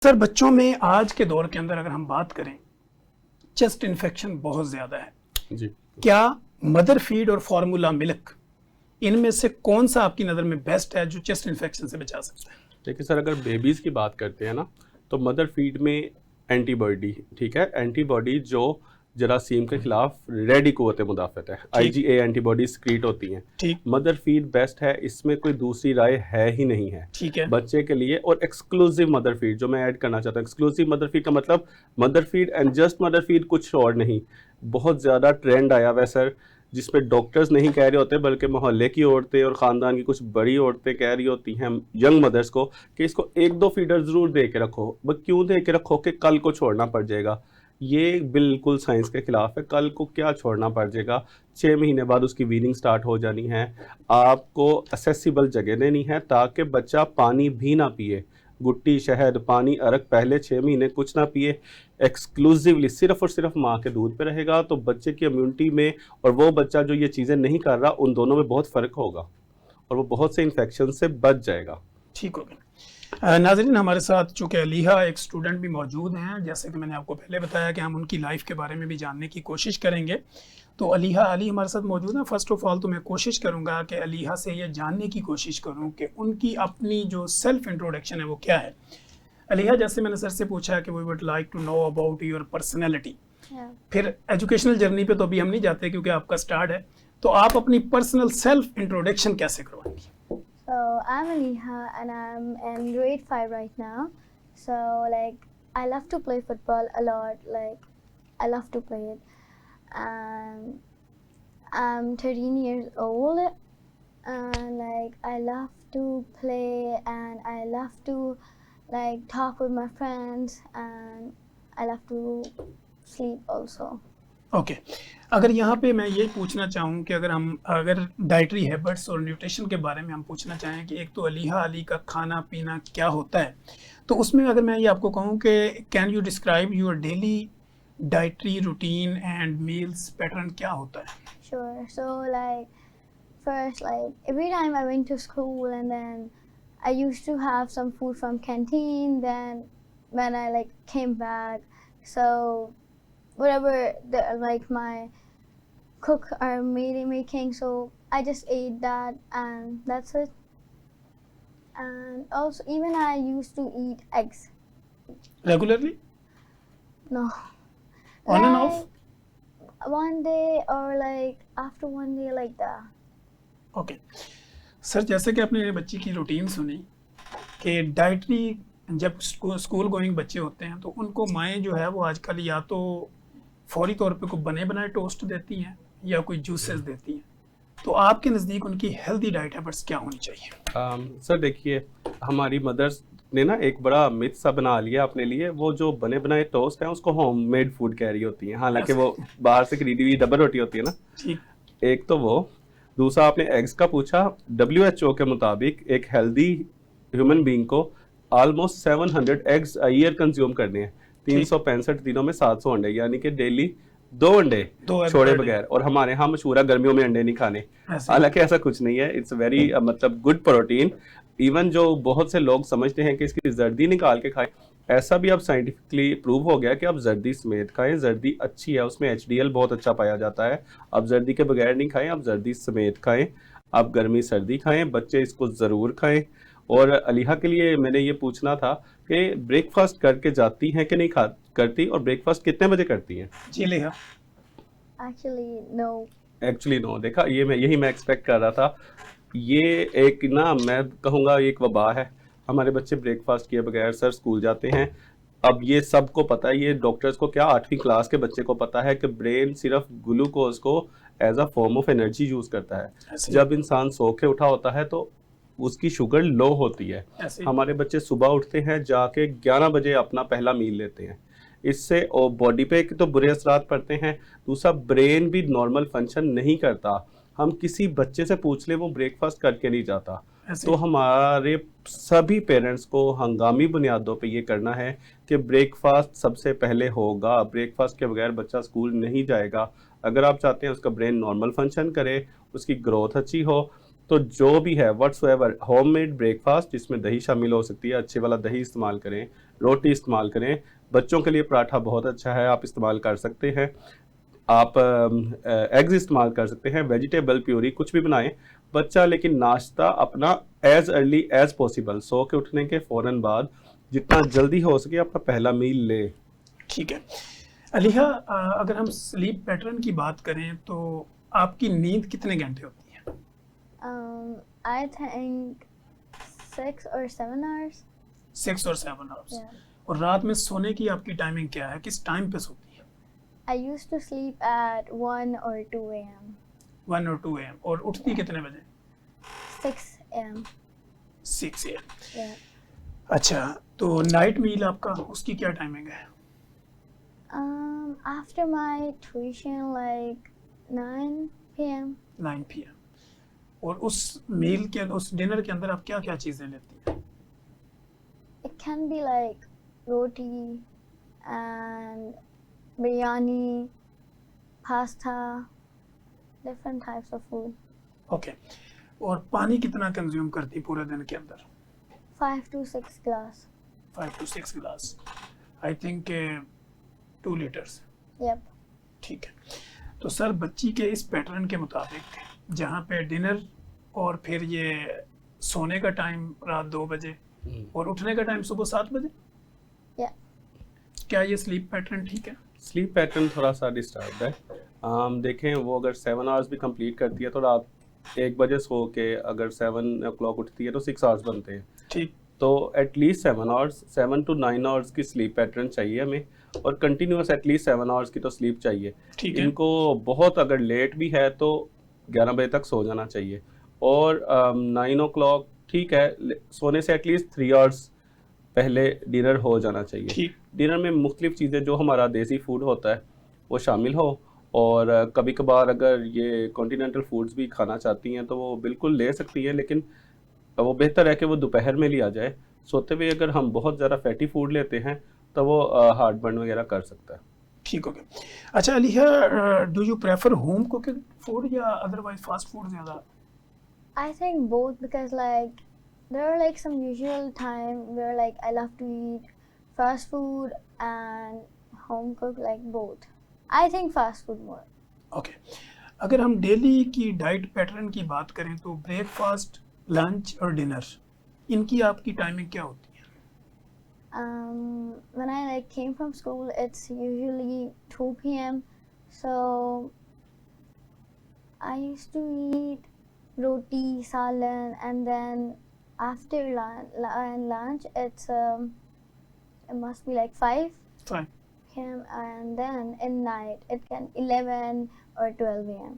Sir बच्चों में आज के दौर के अंदर अगर हम बात करें, चेस्ट इन्फेक्शन बहुत ज़्यादा है जी। क्या मदर फीड और फार्मूला मिल्क इनमें से कौन सा आपकी नज़र में बेस्ट है जो चेस्ट इन्फेक्शन से बचा सकता है? देखिए सर, अगर बेबीज़ की बात करते हैं ना, तो मदर फीड में एंटीबॉडी, ठीक है, एंटीबॉडी जो जरासीम के खिलाफ रेडी क़ुव्वत मुदाफ़त है, IgA एंटीबॉडी स्क्रीट होती हैं। ठीक मदर फीड बेस्ट है, इसमें कोई दूसरी राय है ही नहीं है ठीक है। बच्चे के लिए। और एक्सक्लूसिव मदर फीड जो मैं ऐड करना चाहता हूँ, एक्सक्लूसिव मदर फीड का मतलब mother feed and just mother feed, कुछ और नहीं। बहुत ज़्यादा ट्रेंड आया हुआ है सर, जिसमें डॉक्टर्स नहीं कह रहे होते बल्कि मोहल्ले की औरतें और ख़ानदान की कुछ बड़ी औरतें कह रही होती हैं यंग मदर्स को कि इसको 1-2 फीडर ज़रूर दे के रखो। बस क्यों दे के रखो कि कल को छोड़ना पड़ जाएगा। ये बिल्कुल साइंस के खिलाफ है। कल को क्या छोड़ना पड़ जाएगा, 6 महीने बाद उसकी वीनिंग स्टार्ट हो जानी है। आपको एक्सेसिबल जगह देनी है ताकि बच्चा पानी भी ना पिए, गुट्टी, शहद, पानी, अरक पहले 6 महीने कुछ ना पिए, एक्सक्लूसिवली सिर्फ और सिर्फ माँ के दूध पे रहेगा। तो बच्चे की इम्यूनिटी में और वो बच्चा जो ये चीज़ें नहीं कर रहा, उन दोनों में बहुत फ़र्क होगा और वो बहुत से इन्फेक्शन से बच जाएगा। ठीक हो गया। नाज़रीन, हमारे साथ चूँकि अलीहा एक स्टूडेंट भी मौजूद हैं, जैसे कि मैंने आपको पहले बताया कि हम उनकी लाइफ के बारे में भी जानने की कोशिश करेंगे। तो अलीहा अली हमारे साथ मौजूद हैं। फ़र्स्ट ऑफ़ ऑल तो मैं कोशिश करूँगा कि अलीहा से ये जानने की कोशिश करूँ कि उनकी अपनी जो सेल्फ़ इंट्रोडक्शन है वो क्या है। अलीहा, जैसे मैंने सर से पूछा कि we would like to know about your personality, फिर एजुकेशनल जर्नी पे तो अभी हम नहीं जाते क्योंकि आपका स्टार्ट है, तो आप अपनी पर्सनल सेल्फ़ इंट्रोडक्शन कैसे करवाएंगी? So I'm Aliha and I'm in grade 5 right now. So like I love to play football a lot. Like I love to play it. And I'm 13 years old and like I love to play and I love to like talk with my friends and I love to sleep also. Okay अगर यहाँ पे मैं ये पूछना चाहूँ कि अगर dietary habits और न्यूट्रिशन के बारे में हम पूछना चाहें कि एक तो अलीहा अली का खाना पीना क्या होता है, तो उसमें अगर मैं ये आपको कहूँ कि can you describe your daily dietary routine and meals pattern, क्या होता है? Sure. So like first like every time I went to school and then I used to have some food from canteen, then when I like came back, so whatever the like my cook are making, so I just ate that and that's it. And also even I used to eat eggs. Regularly, No. On end of? One day or like after one day like that. Okay sir, जैसे कि आपने बच्ची की routine सुनी कि dietary जब school going बच्चे होते हैं तो उनको माएँ जो है वो आजकल या तो फौरी तौर पे कोई बने बनाए टोस्ट देती हैं या कोई जूसेस देती हैं, तो आपके नज़दीक उनकी हेल्दी डाइट हैबिट्स क्या होनी चाहिए? सर देखिए, हमारी मदर्स ने ना एक बड़ा मिथ सा बना लिया अपने लिए। वो जो बने बनाए टोस्ट हैं उसको होममेड फूड कह रही होती हैं, हालांकि वो बाहर से खरीदी हुई डबल रोटी होती है ना। ठीक। एक तो वो, दूसरा आपने एग्स का पूछा। WHO के मुताबिक एक हेल्दी ह्यूमन बीइंग को almost 700 eggs a year consume करने हैं। 365 दिनों में 700 अंडे, यानी कि डेली 2 अंडे छोड़े बगैर। और हमारे यहाँ मशहूर है गर्मियों में अंडे नहीं खाने, हालांकि ऐसा कुछ नहीं है। इट्स वेरी मतलब गुड प्रोटीन। इवन जो बहुत से लोग समझते हैं कि इसकी जर्दी निकाल के खाएं, ऐसा भी अब साइंटिफिकली प्रूव हो गया कि आप जर्दी समेत खाएं। जर्दी अच्छी है, उसमें HDL बहुत अच्छा पाया जाता है। आप जर्दी के बगैर नहीं खाएं, आप जर्दी समेत खाएं। आप गर्मी सर्दी खाएं, बच्चे इसको ज़रूर खाएं। और अलीहा के लिए मैंने ये पूछना था कि ब्रेकफास्ट करके जाती हैं कि नहीं करती, और ब्रेकफास्ट कितने बजे करती हैं? जी अलीहा। Actually no. देखा, यही मैं एक्सपेक्ट कर रहा था। ये एक ना, मैं कहूँगा एक वबा है। हमारे बच्चे ब्रेकफास्ट किए बगैर सर स्कूल जाते हैं। अब ये सबको पता है, ये डॉक्टर्स को क्या 8वीं क्लास के बच्चे को पता है कि ब्रेन सिर्फ ग्लूकोज को as a form of energy use करता है। जब इंसान सो के उठा होता है तो उसकी शुगर लो होती है। हमारे बच्चे सुबह उठते हैं, जाके 11 बजे अपना पहला मील लेते हैं। इससे बॉडी पे तो बुरे असरात पड़ते हैं, दूसरा ब्रेन भी नॉर्मल फंक्शन नहीं करता। हम किसी बच्चे से पूछ ले, वो ब्रेकफास्ट करके नहीं जाता। तो हमारे सभी पेरेंट्स को हंगामी बुनियादों पे ये करना है कि ब्रेकफास्ट सबसे पहले होगा। ब्रेकफास्ट के बगैर बच्चा स्कूल नहीं जाएगा। अगर आप चाहते हैं उसका ब्रेन नॉर्मल फंक्शन करे, उसकी ग्रोथ अच्छी हो, तो जो भी है व्हाट्सएवर होममेड ब्रेकफास्ट जिसमें दही शामिल हो सकती है, अच्छे वाला दही इस्तेमाल करें, रोटी इस्तेमाल करें। बच्चों के लिए पराठा बहुत अच्छा है, आप इस्तेमाल कर सकते हैं। आप एग्स इस्तेमाल कर सकते हैं, वेजिटेबल प्यूरी कुछ भी बनाएं बच्चा, लेकिन नाश्ता अपना एज अर्ली एज पॉसिबल, सो के उठने के फ़ौरन बाद जितना जल्दी हो सके अपना पहला मील ले। ठीक है। अलीहा, अगर हम स्लीप पैटर्न की बात करें तो आपकी नींद कितने घंटे होती है? I think 6 or 7 hours. 6 और 7 आवर्स। Yeah. और रात में सोने की आपकी टाइमिंग क्या है, किस टाइम पे सोती है? I used to sleep at 1 or 2 a.m. 1 और 2 AM। और उठती कितने बजे? 6 a.m. 6 AM। Yeah. अच्छा, तो नाइट मील आपका उसकी क्या टाइमिंग है? After my tuition, like 9 p.m. 9 PM। और उस मील के उस डिनर के अंदर आप क्या क्या चीज़ें लेती हैं? It can be like roti and biryani, pasta, different types of food. Okay. और पानी कितना कंज्यूम करती पूरे दिन के अंदर? 5 to 6 glass. 5 to 6 गिलास। I think 2 litres. Yep. ठीक है। तो सर, बच्ची के इस पैटर्न के मुताबिक जहाँ पे डिनर और फिर ये सोने का टाइम रात 2 बजे और उठने का टाइम सुबह 7 बजे, Yeah. क्या ये स्लीप पैटर्न ठीक है? स्लीप पैटर्न थोड़ा सा डिस्टर्ब है। देखें वो अगर 7 आवर्स भी कंप्लीट करती है तो रात 1 बजे सो के अगर 7 o'clock उठती है तो 6 आवर्स बनते हैं। ठीक। तो एटलीस्ट 7 आवर्स, 7 to 9 आवर्स की स्लीप पैटर्न चाहिए हमें, और कंटिन्यूस एटलीस्ट 7 आवर्स की तो स्लीप चाहिए। ठीक है। इनको बहुत अगर लेट भी है तो 11 बजे तक सो जाना चाहिए, और 9 o'clock ठीक है, सोने से एटलीस्ट 3 आवर्स पहले डिनर हो जाना चाहिए। ठीक। डिनर में मुख्तलिफ चीज़ें जो हमारा देसी फूड होता है वो शामिल हो, और कभी कभार अगर ये कॉन्टिनेंटल फूड्स भी खाना चाहती हैं तो वो बिल्कुल ले सकती हैं, लेकिन वो बेहतर है कि वो दोपहर में लिया जाए। सोते हुए अगर हम बहुत ज़्यादा फैटी फूड लेते हैं तो वो हार्ट बर्न वगैरह कर सकता है। ठीक हो गया। अच्छा Aliha, do you prefer home cooking food या अदरवाइज फास्ट फूड ज़्यादा? I think both, because like there are like some usual time where like I love to eat fast food and home cooked, like both. I think fast food more. Okay. अगर हम daily की diet pattern की बात करें तो breakfast, lunch और dinner, इनकी आपकी टाइमिंग क्या होती है? When I like came from school, it's usually 2 p.m. So I used to eat roti, salan, and then after lunch, it must be like 5 fine. p.m. and then in night it can 11 or 12 a.m.